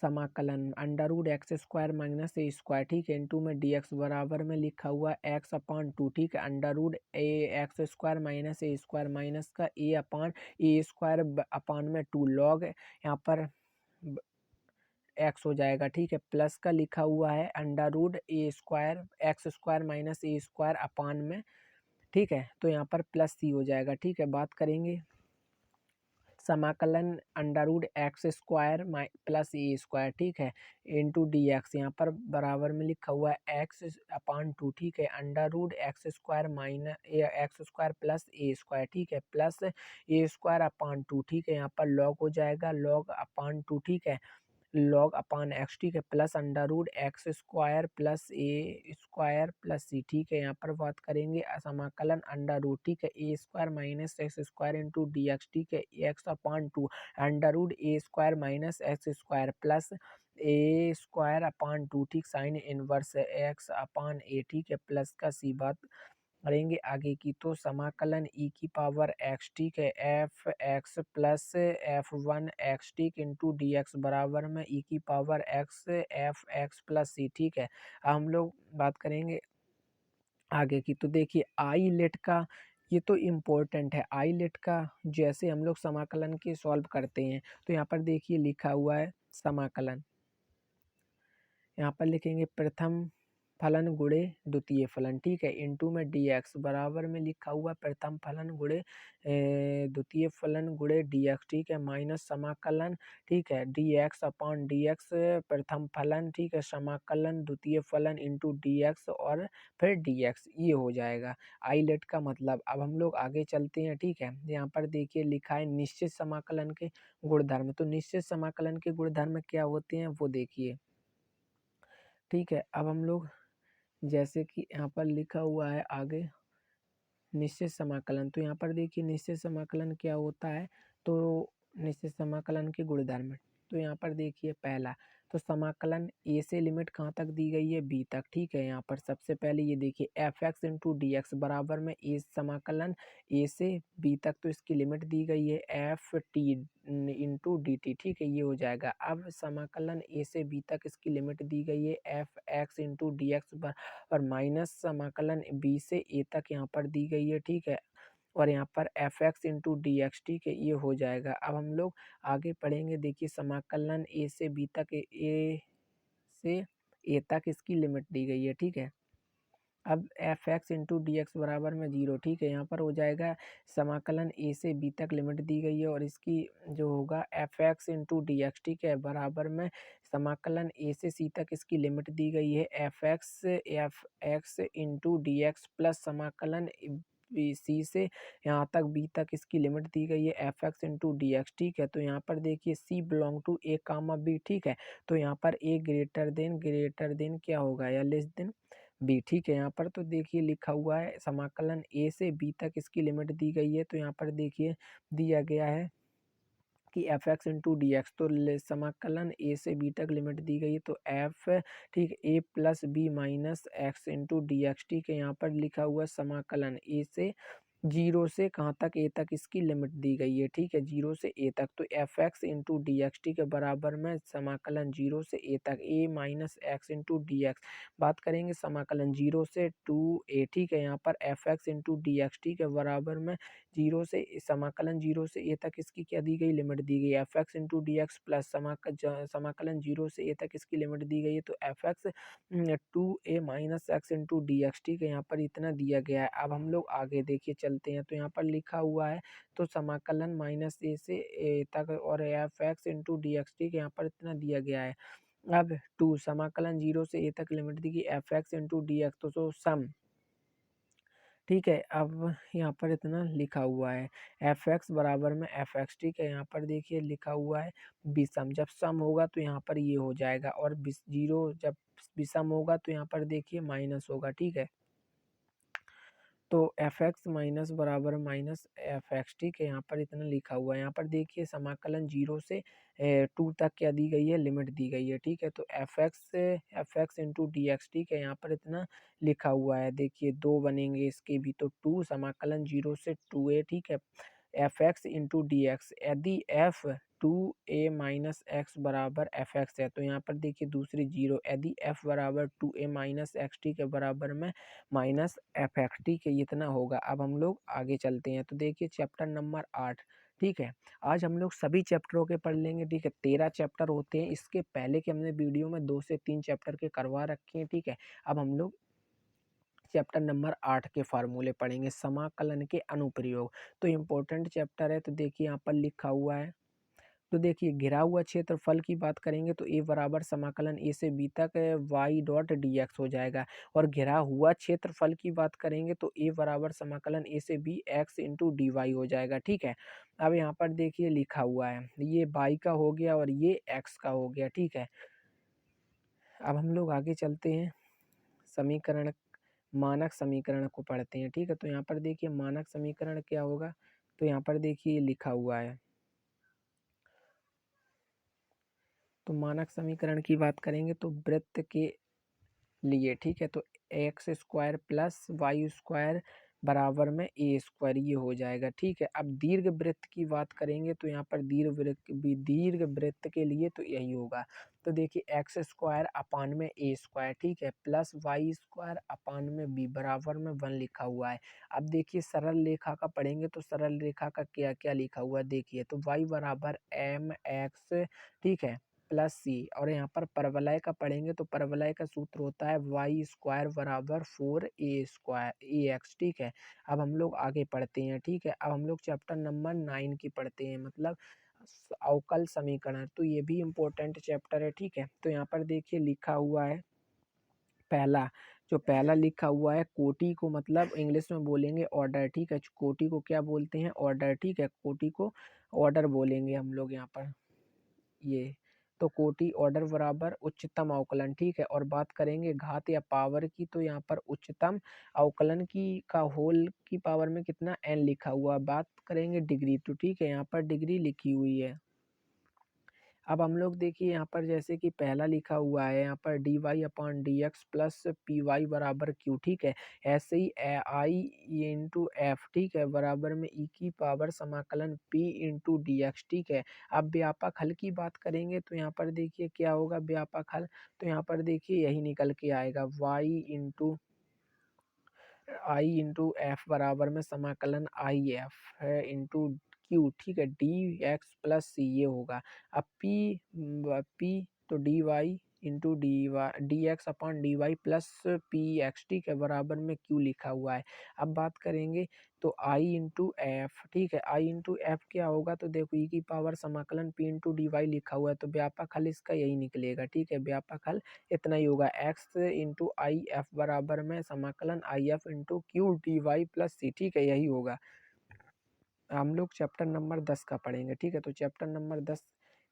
समाकलन under root x² minus a², ठीक है, इंटू में डी एक्स बराबर में लिखा हुआ है x/2, ठीक है, under root x² minus a² minus का a/a² अपान में 2 लॉग, यहाँ पर एक्स हो जाएगा, ठीक है, प्लस का लिखा हुआ है under root x² minus a² अपान में, ठीक है। तो यहाँ पर प्लस सी हो जाएगा, ठीक है। बात करेंगे समाकलन under root x² plus a², ठीक है, इंटू डी एक्स, यहाँ पर बराबर में लिखा हुआ है x/2, ठीक है, under root x² minus x² plus a², ठीक है, प्लस a²/2, ठीक है। यहाँ पर लॉग हो जाएगा, log/2, ठीक है, लॉग अपान एक्स, ठीक है, plus under root x² plus a² plus c, ठीक है। यहाँ पर बात करेंगे समाकलन अंडर रूट, ठीक है, a² minus x² into D x, ठीक है, x/2 under root a² minus x² plus a²/2, ठीक, साइन इनवर्स x अपान ए, ठीक है, प्लस का सी। बात करेंगे आगे की, तो समाकलन ई की पावर एक्स, ठीक है, एफ एक्स प्लस f1x, ठीक, इंटू डी एक्स बराबर में ई की power x F x plus c, ठीक है। अब हम लोग बात करेंगे आगे की, तो देखिए आई लेट का ये तो इम्पोर्टेंट है आईलेट का। जैसे हम लोग समाकलन के सॉल्व करते हैं तो यहाँ पर देखिए लिखा हुआ है समाकलन, यहाँ पर लिखेंगे प्रथम फलन गुणे द्वितीय फलन, ठीक है, इनटू में dx बराबर में लिखा हुआ प्रथम फलन गुणे द्वितीय फलन गुणे dx, ठीक है, माइनस समाकलन, ठीक है, dx अपॉन dx प्रथम फलन, ठीक है, समाकलन द्वितीय फलन इंटू dx और फिर dx, ये हो जाएगा आईलेट का मतलब। अब हम लोग आगे चलते हैं, ठीक है, यहाँ पर देखिए लिखा है निश्चित समाकलन के गुणधर्म। तो निश्चित समाकलन के गुणधर्म क्या होते हैं वो देखिए, ठीक है। अब हम लोग जैसे कि यहाँ पर लिखा हुआ है आगे निश्चित समाकलन, तो यहाँ पर देखिए निश्चित समाकलन क्या होता है, तो निश्चित समाकलन के गुणधर्म, तो यहाँ पर देखिए पहला तो समाकलन ए से लिमिट कहाँ तक दी गई है, बी तक, ठीक है। यहाँ पर सबसे पहले ये देखिए F x into D x बराबर में ए समाकलन ए से बी तक, तो इसकी लिमिट दी गई है F T into D T, ठीक है, ये हो जाएगा। अब समाकलन ए से बी तक इसकी लिमिट दी गई है f x into D x और माइनस समाकलन बी से ए तक यहाँ पर दी गई है, ठीक है, और यहाँ पर F x into D x, ठीक है, ये हो जाएगा। अब हम लोग आगे पढ़ेंगे, देखिए समाकलन ए से बी तक ए से ए तक इसकी लिमिट दी गई है, ठीक है। अब F x into D x बराबर में 0, ठीक है, यहाँ पर हो जाएगा समाकलन ए से बी तक लिमिट दी गई है और इसकी जो होगा F x into D x, ठीक है, बराबर में समाकलन ए से सी तक इसकी लिमिट दी गई है f x into D X plus समाकलन सी से यहाँ तक बी तक इसकी लिमिट दी गई है f x into D x, ठीक है। तो यहाँ पर देखिए c belong to a comma b, ठीक है, तो यहाँ पर ए ग्रेटर देन क्या होगा या लेस देन बी, ठीक है। यहाँ पर तो देखिए लिखा हुआ है समाकलन ए से बी तक इसकी लिमिट दी गई है, तो यहाँ पर देखिए दिया गया है कि F x into D x, तो समाकलन ए से बी तक लिमिट दी गई है, तो एफ, ठीक है, a plus b minus x into D x, ठीक है, यहाँ पर लिखा हुआ समाकलन ए से 0 से कहाँ तक ए तक इसकी लिमिट दी गई है, ठीक है, 0 से ए तक, तो F x into D x, ठीक है, बराबर में समाकलन 0 से ए तक a minus x into D x. बात करेंगे समाकलन 0 से टू ए, ठीक है, यहाँ पर F x into D x, ठीक है, बराबर में 0 से समाकलन 0 से ए तक इसकी क्या दी गई, लिमिट दी गई F x into D X plus समाकलन 0 से ए तक इसकी लिमिट दी गई है, तो F X two A minus x into D x, ठीक है, यहाँ पर इतना दिया गया है। अब हम लोग आगे देखिए चलते हैं, तो यहाँ पर लिखा हुआ है तो समाकलन माइनस ए से ए तक और F x into D x, ठीक है, यहाँ पर इतना दिया गया है। अब टू समाकलन 0 से ए तक लिमिट दी गई F x into D x, तो सम, ठीक है, अब यहाँ पर इतना लिखा हुआ है एफ एक्स बराबर में एफ एक्स, ठीक है, यहाँ पर देखिए लिखा हुआ है विषम, जब सम होगा तो यहाँ पर ये हो जाएगा और 0 जब विषम होगा तो यहाँ पर देखिए माइनस होगा, ठीक है, तो एफ एक्स माइनस बराबर माइनस एफ एक्स, ठीक है, यहाँ पर इतना लिखा हुआ है। यहाँ पर देखिए समाकलन 0 से 2 तक क्या दी गई है, लिमिट दी गई है, ठीक है, तो F x into D x, ठीक है, यहाँ पर इतना लिखा हुआ है। देखिए दो बनेंगे इसके भी, तो 2 समाकलन 0 से 2a, ठीक है, f x into D x, यदि F two A minus x बराबर एफ एक्स है, तो यहाँ पर देखिए दूसरी 0, यदि एफ बराबर 2a माइनस एक्स, ठीक है, बराबर में माइनस एफ एक्स, ठीक है, इतना होगा। अब हम लोग आगे चलते हैं, तो देखिए चैप्टर नंबर 8, ठीक है, आज हम लोग सभी चैप्टरों के पढ़ लेंगे, ठीक है, 13 चैप्टर होते हैं। इसके पहले के हमने वीडियो में 2 से 3 चैप्टर के करवा रखे हैं, ठीक है। अब हम लोग चैप्टर नंबर 8 के फार्मूले पढ़ेंगे, समाकलन के अनुप्रयोग, तो इम्पोर्टेंट चैप्टर है। तो देखिए यहाँ पर लिखा हुआ है, तो देखिए घिरा हुआ क्षेत्रफल की बात करेंगे तो ए बराबर समाकलन ए से बी तक वाई डॉट डी एक्स हो जाएगा, और घिरा हुआ क्षेत्रफल की बात करेंगे तो ए बराबर समाकलन ए से B X into D Y हो जाएगा, ठीक है। अब यहाँ पर देखिए लिखा हुआ है ये वाई का हो गया और ये एक्स का हो गया, ठीक है। अब हम लोग आगे चलते हैं, समीकरण मानक समीकरण को पढ़ते हैं, ठीक है। तो यहाँ पर देखिए मानक समीकरण क्या होगा, तो यहाँ पर देखिए लिखा हुआ है, तो मानक समीकरण की बात करेंगे तो वृत्त के लिए, ठीक है, तो X square plus Y square बराबर में ए स्क्वायर ये हो जाएगा, ठीक है। अब दीर्घ वृत्त की बात करेंगे तो यहाँ पर दीर्घ वृत्त के लिए तो यही होगा। तो देखिए एक्स स्क्वायर अपान में ए स्क्वायर, ठीक है, प्लस वाई स्क्वायर अपान में बी बराबर में 1 लिखा हुआ है। अब देखिए सरल रेखा का पढ़ेंगे तो सरल रेखा का क्या क्या लिखा हुआ है देखिए, तो वाई बराबर एम एक्स, ठीक है, प्लस सी। और यहाँ पर परवलय का पढ़ेंगे तो परवलय का सूत्र होता है वाई स्क्वायर बराबर 4 ए एक्स, ठीक है। अब हम लोग आगे पढ़ते हैं, ठीक है। अब हम लोग चैप्टर नंबर 9 की पढ़ते हैं, मतलब अवकल समीकरण। तो ये भी इम्पोर्टेंट चैप्टर है, ठीक है। तो यहाँ पर देखिए लिखा हुआ है पहला, जो पहला लिखा हुआ है कोटि को, मतलब इंग्लिश में बोलेंगे ऑर्डर, ठीक है। कोटि को क्या बोलते हैं? ऑर्डर, ठीक है, कोटि को ऑर्डर बोलेंगे हम लोग यहाँ पर ये। तो कोटि ऑर्डर बराबर उच्चतम अवकलन, ठीक है। और बात करेंगे घात या पावर की, तो यहाँ पर उच्चतम अवकलन की का होल की पावर में कितना n लिखा हुआ। बात करेंगे डिग्री, तो ठीक है, यहाँ पर डिग्री लिखी हुई है। अब हम लोग देखिए यहाँ पर जैसे कि पहला लिखा हुआ है यहाँ पर D Y upon D X plus P Y बराबर क्यू, ठीक है। ऐसे ही आई इंटू एफ, ठीक है, बराबर में ई की पावर समाकलन पी इंटू डी एक्स, ठीक है। अब व्यापक हल की बात करेंगे तो यहाँ पर देखिए क्या होगा व्यापक हल, तो यहाँ पर देखिए यही निकल के आएगा वाई इंटू आई इंटू एफ बराबर में समाकलन आई एफ है इंटू क्यू, ठीक है, डी एक्स प्लस सी ये होगा। अब पी तो D Y into D X upon D Y plus P X, ठीक है, बराबर में क्यू लिखा हुआ है। अब बात करेंगे तो आई इंटू एफ, ठीक है, आई इंटू एफ क्या होगा, तो देखो ई की पावर समाकलन पी इंटू डी वाई लिखा हुआ है, तो व्यापक हल इसका यही निकलेगा, ठीक है। व्यापक हल इतना ही होगा एक्स इंटू आई एफ बराबर में समाकलन i f into q d Y plus c, ठीक है, यही होगा। हम लोग चैप्टर नंबर 10 का पढ़ेंगे, ठीक है। तो चैप्टर नंबर 10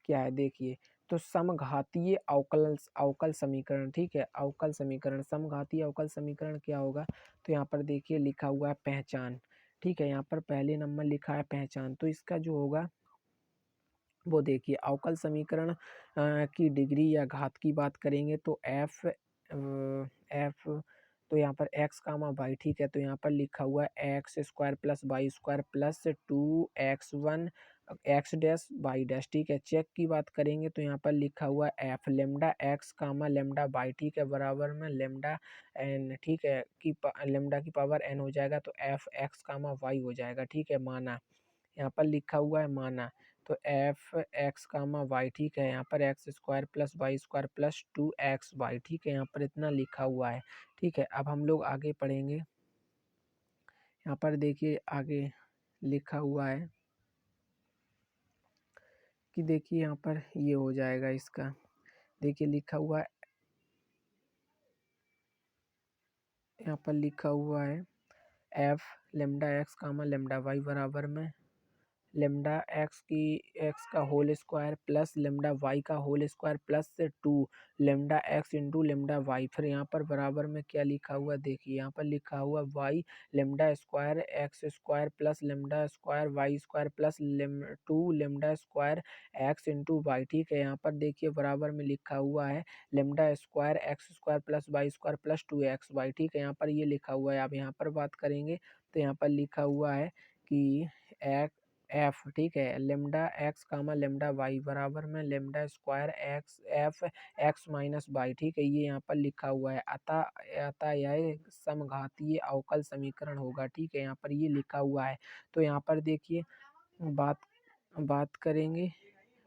क्या है देखिए, तो समघातीय अवकल समीकरण, ठीक है, अवकल समीकरण, समघातीय अवकल समीकरण क्या होगा, तो यहाँ पर देखिए लिखा हुआ है पहचान, ठीक है। यहाँ पर पहले नंबर लिखा है पहचान, तो इसका जो होगा वो देखिए अवकल समीकरण की डिग्री या घात की बात करेंगे तो एफ, तो यहाँ पर एक्स कामा वाई, ठीक है, तो यहाँ पर लिखा हुआ है X square plus Y square plus 2x1 X dash Y dash, ठीक है। चेक की बात करेंगे तो यहाँ पर लिखा हुआ है F lambda X comma lambda Y, ठीक है, बराबर में लेमडा एन, ठीक है, लेमडा की पावर एन हो जाएगा, तो एफ एक्स कामा वाई हो जाएगा, ठीक है, माना। यहाँ पर लिखा हुआ है माना, तो एफ एक्स कामा वाई, ठीक है, यहाँ पर X square plus Y square plus 2xy, ठीक है, यहाँ पर इतना लिखा हुआ है, ठीक है। अब हम लोग आगे पढ़ेंगे, यहाँ पर देखिए आगे लिखा हुआ है कि देखिए यहाँ पर ये हो जाएगा इसका, देखिए लिखा हुआ है, यहाँ पर लिखा हुआ है F lambda X comma lambda Y बराबर में लेमडा एक्स का whole square plus lambda Y का होल स्क्वायर प्लस से 2 lambda X into lambda Y, फिर यहाँ पर बराबर में क्या लिखा हुआ देखिए, यहाँ पर लिखा हुआ Y lambda square X square plus lambda square Y square plus 2 lambda square X into Y, ठीक है। यहाँ पर देखिए बराबर में लिखा हुआ है lambda square X square plus Y square plus 2xy, ठीक है, यहाँ पर ये लिखा हुआ है। अब यहाँ पर बात करेंगे तो यहाँ पर लिखा हुआ है कि एफ, ठीक है, lambda X comma lambda Y बराबर में lambda square X F X minus Y, ठीक है, ये यहाँ पर लिखा हुआ है। अतः यह समघातीय अवकल समीकरण होगा, ठीक है, यहाँ पर ये लिखा हुआ है। तो यहाँ पर देखिए बात बात करेंगे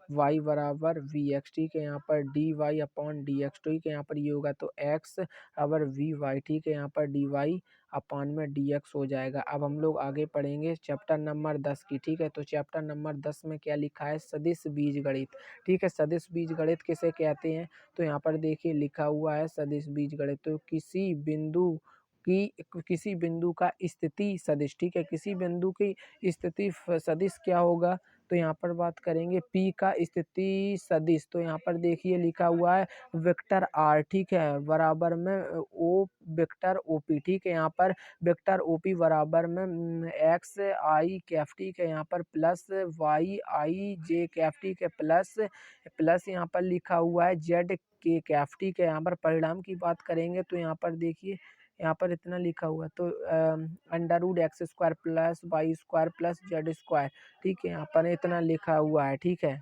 y बराबर वी एक्स, ठीक है, यहाँ पर D Y upon D x, ठीक है, यहाँ पर ये होगा तो x बराबर वी वाई, ठीक है, यहाँ पर डी वाई अपान में डी एक्स हो जाएगा। अब हम लोग आगे पढ़ेंगे चैप्टर नंबर 10 की, ठीक है। तो चैप्टर नंबर 10 में क्या लिखा है सदिश बीजगणित, ठीक है। सदिश बीजगणित किसे कहते हैं, तो यहाँ पर देखिए लिखा हुआ है सदिश बीजगणित, तो किसी बिंदु का स्थिति सदिश, ठीक है, किसी बिंदु की स्थिति सदिश क्या होगा, तो यहाँ पर बात करेंगे P का स्थिति सदिश, तो यहाँ पर देखिए लिखा हुआ है वेक्टर R, ठीक है, बराबर में ओ वेक्टर OP, ठीक है, यहाँ पर वेक्टर OP बराबर में एक्स आई कैफ, ठीक है, यहाँ पर प्लस वाई आई जे कैफ, ठीक है, प्लस यहाँ पर लिखा हुआ है जेड के कैफ, ठीक है। यहाँ पर परिणाम की बात करेंगे तो यहाँ पर देखिए यहाँ पर इतना लिखा हुआ है, तो under root x square plus Y square plus Z square, ठीक है, यहाँ पर इतना लिखा हुआ है, ठीक है।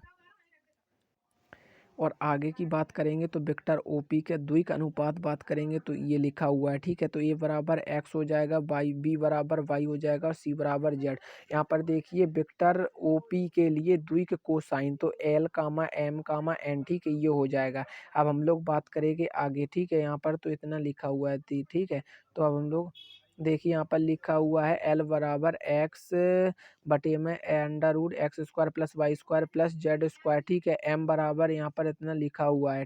और आगे की बात करेंगे तो वेक्टर ओपी के द्विक अनुपात बात करेंगे तो ये लिखा हुआ है, ठीक है। तो ए बराबर एक्स हो जाएगा, वाई बी बराबर वाई हो जाएगा और सी बराबर जेड। यहाँ पर देखिए वेक्टर ओपी के लिए द्विक कोसाइन तो एल कामा एम कामा एन, ठीक है, ये हो जाएगा। अब हम लोग बात करेंगे आगे, ठीक है। यहाँ पर तो इतना लिखा हुआ है, ठीक है। तो अब हम लोग देखिए यहाँ पर लिखा हुआ है एल बराबर एक्स बटे में under root x square plus Y square plus Z square, ठीक है। एम बराबर यहाँ पर इतना लिखा हुआ है।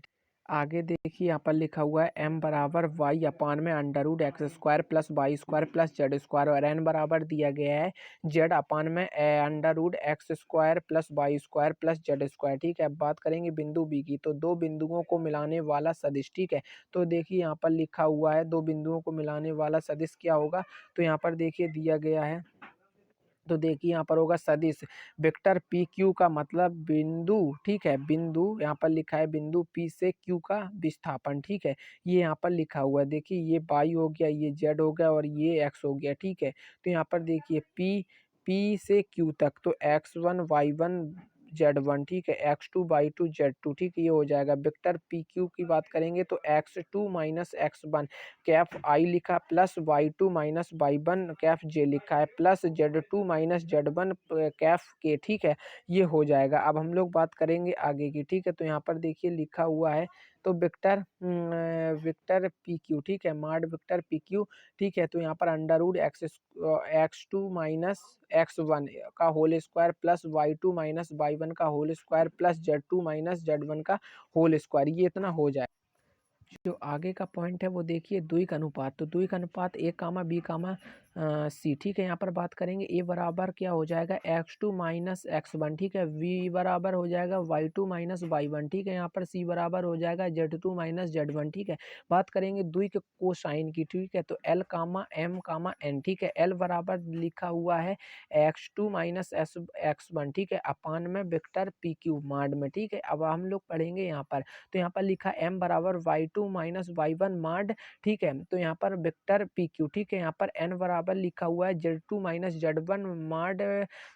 आगे देखिए यहाँ पर लिखा हुआ है एम बराबर वाई अपान में under root x square plus Y square plus Z square, और एन बराबर दिया गया है जेड अपान में under root x square plus Y square plus Z square, ठीक है। अब बात करेंगे बिंदु बी की, तो दो बिंदुओं को मिलाने वाला सदिश, ठीक है। तो देखिए यहाँ पर लिखा हुआ है दो बिंदुओं को मिलाने वाला सदिश क्या होगा, तो यहाँ पर देखिए दिया गया है, तो देखिए यहाँ पर होगा सदिश वेक्टर पी क्यू का मतलब बिंदु, ठीक है, बिंदु यहाँ पर लिखा है बिंदु पी से क्यू का विस्थापन, ठीक है। ये यहाँ पर लिखा हुआ है, देखिए ये वाई हो गया, ये जेड हो गया और ये एक्स हो गया, ठीक है। तो यहाँ पर देखिए पी से क्यू तक तो x1 y1 z1, ठीक है, x2 y2 z2, ठीक है, ये हो जाएगा। वेक्टर पी क्यू की बात करेंगे तो x2 माइनस x1 कैफ आई लिखा plus y2 minus y1 Kaif जे लिखा है plus z2 minus z1 Kaif के, ठीक है, ये हो जाएगा। अब हम लोग बात करेंगे आगे की, ठीक है। तो यहाँ पर देखिए लिखा हुआ है तो विक्टर पी क्यू, ठीक है, मॉड विक्टर पी क्यू, ठीक है। तो यहाँ पर under root x2 minus x1 का whole square plus y2 minus y1 का whole square plus z2 minus z1 का होल स्क्वायर, ये इतना हो जाए। जो आगे का पॉइंट है वो देखिए द्विक अनुपात, तो द्विक अनुपात ए कामा बी कामा सी, ठीक है। यहाँ पर बात करेंगे ए बराबर क्या हो जाएगा x2 माइनस x1, ठीक है, v बराबर हो जाएगा y2 माइनस y1, ठीक है। यहाँ पर सी बराबर हो जाएगा z2 माइनस z1, ठीक है। बात करेंगे द्विक कोसाइन की, ठीक है, तो l कामा m कामा n, ठीक है। l बराबर लिखा हुआ है x2 माइनस x1, ठीक है, अपान में वेक्टर पी क्यू माड में, ठीक है। अब हम लोग पढ़ेंगे यहाँ पर, तो यहाँ पर लिखा m बराबर y2 माइनस y1 माड, ठीक है। तो यहाँ पर वेक्टर पी क्यू, ठीक है, यहाँ पर n बराबर लिखा हुआ है z2 माइनस z1 माड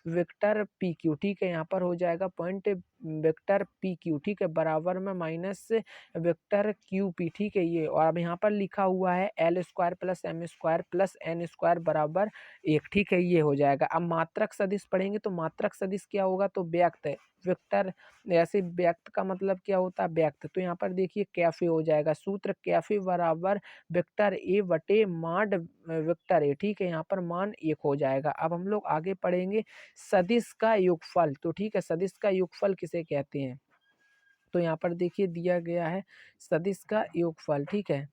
वेक्टर पी क्यू, ठीक है। यहाँ पर हो जाएगा पॉइंट वेक्टर पी क्यू, ठीक है, बराबर में माइनस वेक्टर क्यू पी, ठीक है, ये। और अब यहाँ पर लिखा हुआ है l square plus m square plus n square बराबर 1, ठीक है, ये हो जाएगा। अब मात्रक सदिश पढ़ेंगे तो मात्रक सदिश क्या होगा, तो व्यक्त वेक्टर, ऐसे व्यक्त का मतलब क्या होता है, व्यक्त। तो यहाँ पर देखिए कैफे हो जाएगा, सूत्र कैफे बराबर वेक्टर ए बटे माड वेक्टर ए, ठीक है, यहाँ पर मान 1 हो जाएगा। अब हम लोग आगे पढ़ेंगे सदिश का योगफल, तो ठीक है, सदिश का योगफल किसे कहते हैं, तो यहाँ पर देखिए दिया गया है सदिश का योगफल, ठीक है।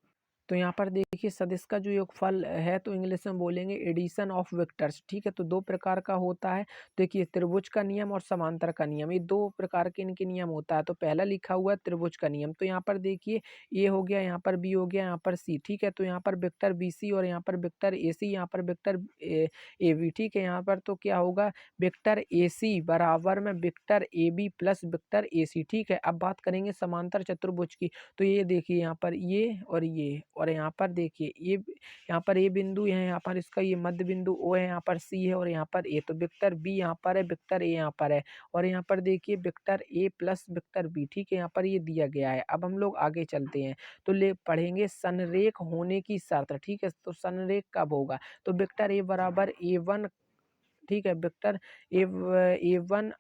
तो यहाँ पर देखिए सदिश का जो योगफल है तो इंग्लिश में बोलेंगे एडिशन ऑफ वेक्टर्स, ठीक है। तो दो प्रकार का होता है, देखिए त्रिभुज का नियम और समांतर का नियम, ये दो प्रकार के इनके नियम होता है। तो पहला लिखा हुआ है त्रिभुज का नियम, तो यहाँ पर देखिए ए हो गया, यहाँ पर बी हो गया, यहाँ पर सी, ठीक है। तो यहाँ पर वेक्टर बी सी और यहाँ पर वेक्टर ए सी, यहाँ पर वेक्टर ए बी, ठीक है। यहाँ पर तो क्या होगा वेक्टर ए सी बराबर में vector a b plus vector a c, ठीक है। अब बात करेंगे समांतर चतुर्भुज की, तो ये देखिए यहाँ पर ये और यहाँ पर देखिए ये, यहाँ पर ए बिंदु है, यहाँ पर इसका ये मध्य बिंदु ओ है, यहाँ पर सी है और यहाँ पर ए, तो वेक्टर बी यहाँ पर है, वेक्टर ए यहाँ पर है, और यहाँ पर देखिए vector a plus vector b, ठीक है, यहाँ पर ये दिया गया है। अब हम लोग आगे चलते हैं तो ले पढ़ेंगे संरेख होने की शर्त, ठीक है। तो संरेख कब होगा, तो वेक्टर ए बराबर A1, ठीक है, वेक्टर A1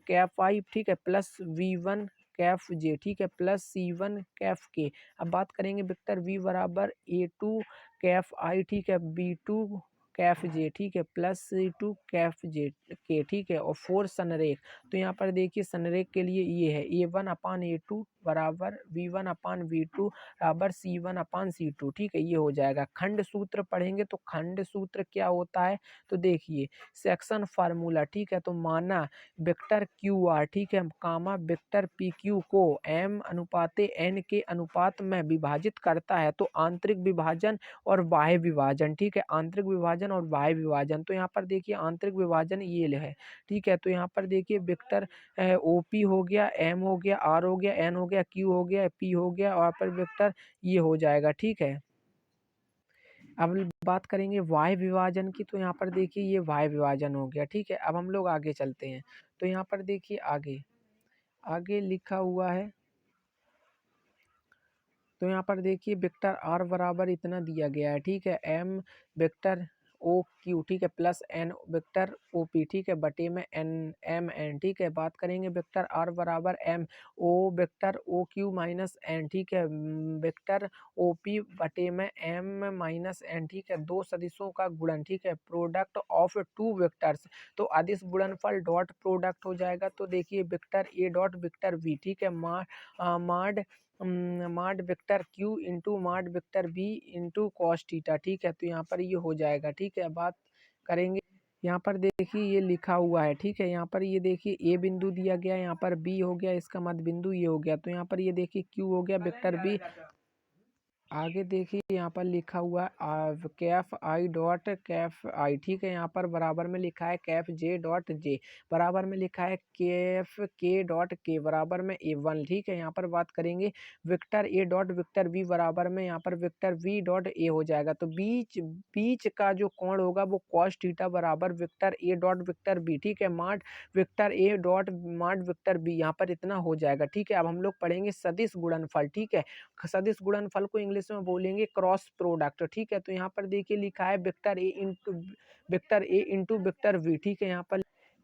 कैफ आई, ठीक है, प्लस V1 कैफ जे, ठीक है, प्लस C1 कैफ के। अब बात करेंगे वेक्टर V बराबर A2 कैफ आई, ठीक है, B2 कैफ जे, ठीक है, प्लस C2 कैफ जे के, ठीक है, और 4 संरेख। तो यहाँ पर देखिए संरेख के लिए ये है A1 अपान A2 बराबर V1 अपान V2 बराबर C1 अपान C2, ठीक है, ये हो जाएगा। खंड सूत्र पढ़ेंगे तो खंड सूत्र क्या होता है, तो देखिए सेक्शन फार्मूला, ठीक है। तो माना वेक्टर क्यू आर, ठीक है, कामा वेक्टर पी क्यू को एम अनुपाते एन के अनुपात में विभाजित करता है, तो आंतरिक विभाजन और बाह्य विभाजन, ठीक है, आंतरिक विभाजन और बाह्य विभाजन। तो यहाँ पर देखिए आंतरिक विभाजन ये है, ठीक है। तो यहाँ पर देखिए वेक्टर ओ पी हो गया, एम हो गया, आर हो गया, एन हो गया, क्यू हो गया, पी हो गया, और पर वेक्टर ये हो जाएगा, ठीक है। अब बात करेंगे वाय विभाजन की, तो यहाँ पर देखिए ये वाय विभाजन हो गया, ठीक है। अब हम लोग आगे चलते हैं, तो यहाँ पर देखिए आगे आगे लिखा हुआ है, तो यहाँ पर देखिए वेक्टर आर बराबर इतना दिया गया है, ठीक है। एम वेक्टर ओ क्यू, ठीक है, plus n vector O P, ठीक है, बटे में एन एम एन, ठीक है। बात करेंगे वेक्टर आर बराबर m O vector O Q minus n, ठीक है, वेक्टर ओ पी बटे में एम माइनस एन, ठीक है। दो सदिशों का गुणन, ठीक है, प्रोडक्ट ऑफ टू वेक्टर्स, तो अदिश गुणनफल डॉट प्रोडक्ट हो जाएगा। तो देखिए vector a dot vector b, ठीक है, mod mod vector q into mod vector b into cos theta, ठीक है। तो यहाँ पर ये हो जाएगा, ठीक है। बात करेंगे यहाँ पर देखिए ये लिखा हुआ है, ठीक है। यहाँ पर ये देखिए ए बिंदु दिया गया है, यहाँ पर बी हो गया, इसका मध्य बिंदु ये हो गया, तो यहाँ पर ये देखिए क्यू हो गया वेक्टर बी। आगे देखिए यहाँ पर लिखा हुआ है कैफ आई डॉट कैफ आई, ठीक है। यहाँ पर बराबर में लिखा है कैफ जे डॉट जे, बराबर में लिखा है कैफ के डॉट के, बराबर में ए वन, ठीक है। यहाँ पर बात करेंगे vector a dot vector b बराबर में यहाँ पर विक्टर वी डॉट ए हो जाएगा। तो बीच बीच का जो कोण होगा वो कॉस थीटा बराबर vector a dot vector b, ठीक है, mod vector a dot mod vector b, यहाँ पर इतना हो जाएगा, ठीक है। अब हम लोग पढ़ेंगे सदिश गुणनफल, ठीक है। सदिश गुणनफल को इंग्लिश में बोलेंगे क्रॉस प्रोडक्ट, ठीक है। तो यहाँ पर देखिए लिखा है vector a into vector v, ठीक है।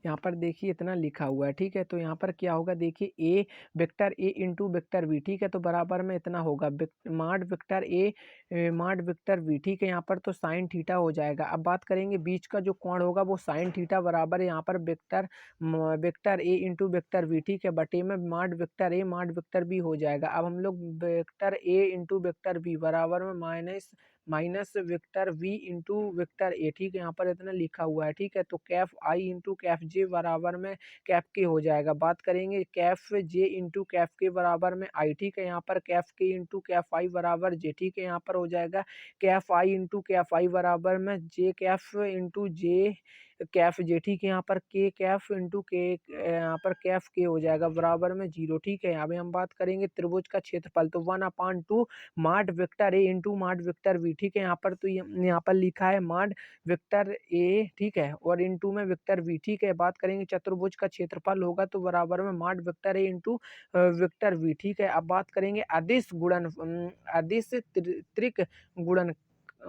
यहाँ पर देखिए इतना लिखा हुआ है, ठीक है। तो यहाँ पर क्या होगा देखिए a vector a into vector v, ठीक है। तो बराबर में इतना होगा माड वेक्टर ए माड वेक्टर वी, ठीक है। यहाँ पर तो साइन थीटा हो जाएगा। अब बात करेंगे बीच का जो कोण होगा वो साइन थीटा बराबर है यहाँ पर vector a into vector v, ठीक है, बटे में माड वेक्टर ए माड वेक्टर बी हो जाएगा। अब हम लोग vector a into vector b बराबर में minus minus vector v into vector a, ठीक है। यहाँ पर इतना लिखा हुआ है, ठीक है। तो कैफ आई इंटू कैफ जे बराबर में कैफ के हो जाएगा। बात करेंगे कैफ जे इंटू कैफ के बराबर में आई, ठीक है। यहाँ पर कैफ के इंटू कैफ आई बराबर जे, ठीक है। यहाँ पर हो जाएगा कैफ आई इंटू कैफ आई बराबर में जे कैफ इंटू जे कैफ जे, ठीक है। यहाँ पर के कैफ इंटू के यहाँ पर कैफ के हो जाएगा बराबर में जीरो, ठीक है। अभी हम बात करेंगे त्रिभुज का क्षेत्रफल, तो 1/2 माड vector a into mod vector b, ठीक है। यहाँ पर तो यहाँ पर लिखा है माड वेक्टर ए, ठीक है, और इंटू में वेक्टर बी, ठीक है। बात करेंगे चतुर्भुज का क्षेत्रफल होगा तो बराबर में mod vector a into vector b, ठीक है। अब बात करेंगे अदिश अदिश त्रिक गुणन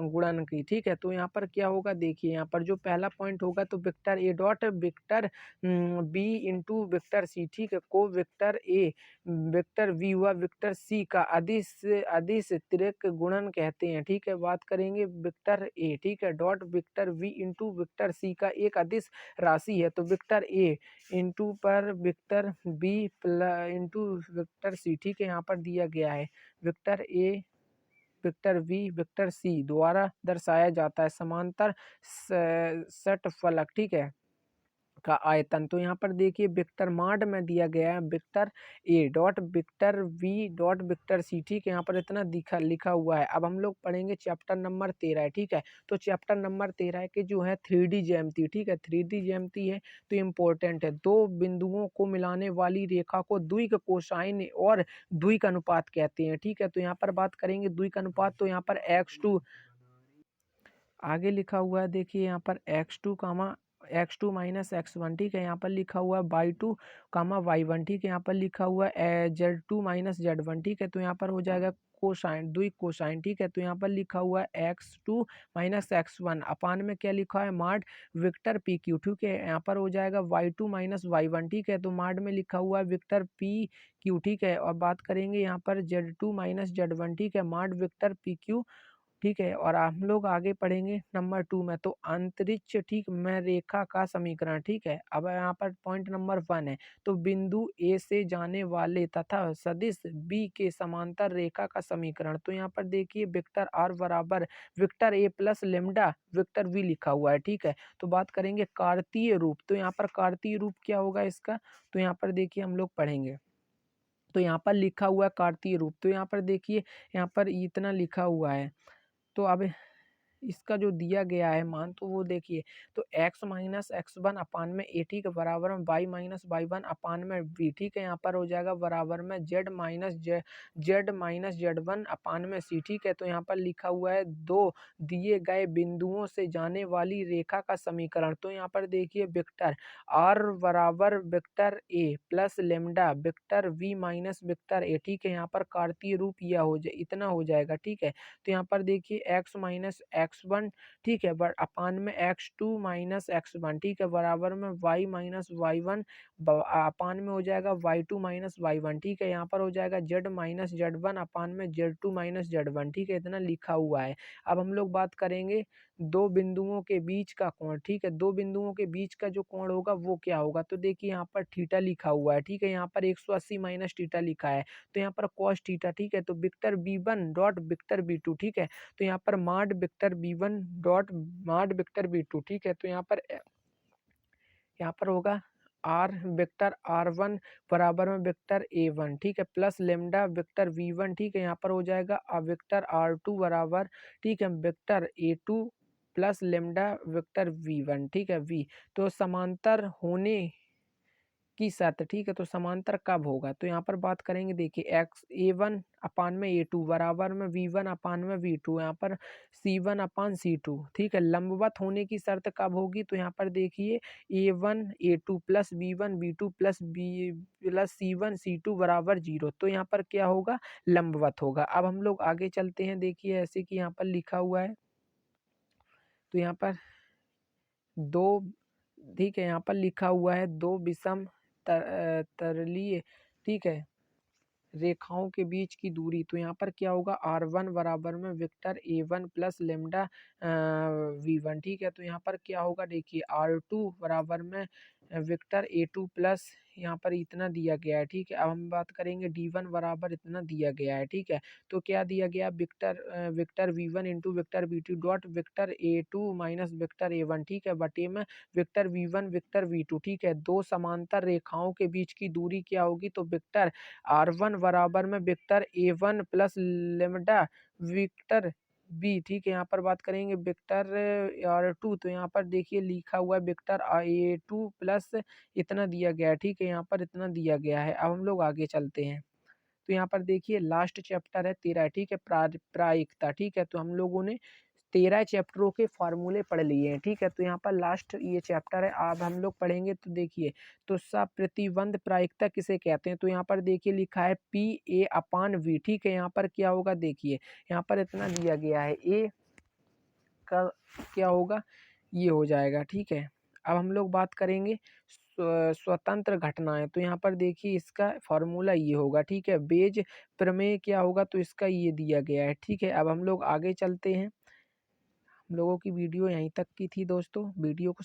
गुणन की, ठीक है। तो यहाँ पर क्या होगा देखिए, यहाँ पर जो पहला पॉइंट होगा तो vector a dot vector b into vector c, ठीक है, को वेक्टर ए वेक्टर वी व वेक्टर सी का अदिश अदिश तिर्यक गुणन कहते हैं, ठीक है। बात करेंगे वेक्टर ए, ठीक है, dot vector v into vector c का एक अदिश राशि है, तो वेक्टर ए इंटू पर vector b into vector c, ठीक है। यहाँ पर दिया गया है vector a vector v vector c द्वारा दर्शाया जाता है समांतर षटफलक, ठीक है, का आयतन। तो यहाँ पर देखिए वेक्टर माड में दिया गया है vector a dot vector v dot vector c, ठीक है। यहाँ पर इतना लिखा हुआ है। अब हम लोग पढ़ेंगे चैप्टर नंबर 13, ठीक है। तो चैप्टर नंबर 13 के जो है 3D ज्यामिति, ठीक है, 3D ज्यामिति है तो इम्पोर्टेंट है। दो बिंदुओं को मिलाने वाली रेखा को द्विक कोसाइन और द्विक अनुपात कहते हैं, ठीक है। तो यहाँ पर बात करेंगे द्विक अनुपात, तो यहाँ पर x2 आगे लिखा हुआ है देखिए यहाँ पर x2 कामा x2 माइनस x1, ठीक है। यहाँ पर लिखा हुआ है y2 कामा y1, ठीक है। यहाँ पर लिखा हुआ है z2 माइनस z1, ठीक है। तो यहाँ पर हो जाएगा कोसाइन द्विक कोसाइन, ठीक है। तो यहाँ पर लिखा हुआ है x2 माइनस x1 अपान में क्या लिखा है माड विक्टर पी क्यू, ठीक है। यहाँ पर हो जाएगा y2 माइनस y1, ठीक है। तो माड में लिखा हुआ है विक्टर पी क्यू, ठीक है। और बात करेंगे यहाँ पर z2 माइनस z1, ठीक है, माड विक्टर पी क्यू, ठीक है। और हम लोग आगे पढ़ेंगे नंबर 2 में, तो अंतरिक्ष ठीक में रेखा का समीकरण, ठीक है। अब यहाँ पर पॉइंट नंबर 1 है, तो बिंदु ए से जाने वाले तथा सदिश बी के समांतर रेखा का समीकरण। तो यहाँ पर देखिए वेक्टर आर बराबर vector a plus lambda vector v लिखा हुआ है, ठीक है। तो बात करेंगे कार्तीय रूप, तो यहाँ पर कार्तीय रूप क्या होगा इसका, तो यहाँ पर देखिए हम लोग पढ़ेंगे, तो यहाँ पर लिखा हुआ है कार्तीय रूप, तो यहाँ पर देखिए यहाँ पर इतना लिखा हुआ है, तो अब इसका जो दिया गया है मान, तो वो देखिए, तो x minus x one upon में ए, ठीक है, बराबर में y minus y one upon में b, ठीक है, यहाँ पर हो जाएगा बराबर में Z minus z one upon में सी, ठीक है। तो यहाँ पर लिखा हुआ है दो दिए गए बिंदुओं से जाने वाली रेखा का समीकरण। तो यहाँ पर देखिए वेक्टर आर बराबर vector a plus lambda vector v minus vector a, ठीक है, यहाँ पर कार्तीय रूप यह हो जाए, इतना हो जाएगा, ठीक है। तो यहाँ पर देखिए एक्स माइनस एक्स वन, ठीक है, बट अपान में x two minus x one, ठीक है, बराबर में y minus y one upon में हो जाएगा y two minus y one, ठीक है, यहाँ पर हो जाएगा z minus z one upon में z two minus z one, ठीक है, इतना लिखा हुआ है। अब हम लोग बात करेंगे दो बिंदुओं के बीच का कोण, ठीक है, दो बिंदुओं के बीच का जो कोण होगा वो क्या होगा, तो देखिए यहाँ पर थीटा लिखा हुआ है, ठीक है, यहाँ पर 180 माइनस थीटा लिखा है, तो यहाँ पर कॉस थीटा, ठीक है, तो vector b one dot vector b two, ठीक है, तो यहाँ पर mod vector b one dot mod vector b two, ठीक है, तो यहाँ पर होगा आर वेक्टर आर वन बराबर में वेक्टर ए वन, ठीक है, plus lambda vector v one, ठीक है, यहाँ पर हो जाएगा वेक्टर आर टू बराबर, ठीक है, vector a two plus lambda vector v one, ठीक है, वी। तो समांतर होने की शर्त, ठीक है, तो समांतर कब होगा, तो यहाँ पर बात करेंगे, देखिए एक्स ए वन अपान में ए टू बराबर में वी वन अपान में वी टू, यहाँ पर सी वन अपान सी टू, ठीक है, लंबवत होने की शर्त कब होगी, तो यहाँ पर देखिए a one a two plus b one b two plus b plus c one c two बराबर जीरो, तो यहाँ पर क्या होगा, लंबवत होगा। अब हम लोग आगे चलते हैं, देखिए ऐसे कि यहाँ पर लिखा हुआ है, तो यहाँ पर दो, ठीक है, यहाँ पर लिखा हुआ है दो विषम तरलीय, ठीक है, रेखाओं के बीच की दूरी, तो यहाँ पर क्या होगा आर वन बराबर में vector a one plus lambda v one, ठीक है, तो यहाँ पर क्या होगा, देखिए आर टू बराबर में विक्टर ए टू प्लस यहाँ पर इतना दिया गया है, ठीक है। अब हम बात करेंगे डी वन बराबर इतना दिया गया है, ठीक है, तो क्या दिया गया vector v one into vector v two dot vector a two minus vector a one, ठीक है, बटे में vector v one vector v two, ठीक है। दो समांतर रेखाओं के बीच की दूरी क्या होगी, तो विक्टर आर वन बराबर में vector a one plus lambda vector b, ठीक है, यहाँ पर बात करेंगे विक्टर आर टू, तो यहाँ पर देखिए लिखा हुआ है विक्टर ए टू प्लस इतना दिया गया है, ठीक है, यहाँ पर इतना दिया गया है। अब हम लोग आगे चलते हैं, तो यहाँ पर देखिए लास्ट चैप्टर है 13, ठीक है, प्रायिकता, ठीक है, तो हम लोगों ने 13 चैप्टरों के फार्मूले पढ़ लिए हैं, ठीक है, तो यहाँ पर लास्ट ये चैप्टर है, अब हम लोग पढ़ेंगे, तो देखिए तो सप्रतिबंध प्रायिकता किसे कहते हैं, तो यहाँ पर देखिए लिखा है पी ए अपान वी, ठीक है, यहाँ पर क्या होगा, देखिए यहाँ पर इतना दिया गया है ए का क्या होगा, ये हो जाएगा, ठीक है। अब हम लोग बात करेंगे स्वतंत्र घटनाएं, तो यहाँ पर देखिए इसका फॉर्मूला ये होगा, ठीक है, बेज प्रमेय क्या होगा, तो इसका ये दिया गया है, ठीक है। अब हम लोग आगे चलते हैं, हम लोगों की वीडियो यहीं तक की थी दोस्तों, वीडियो को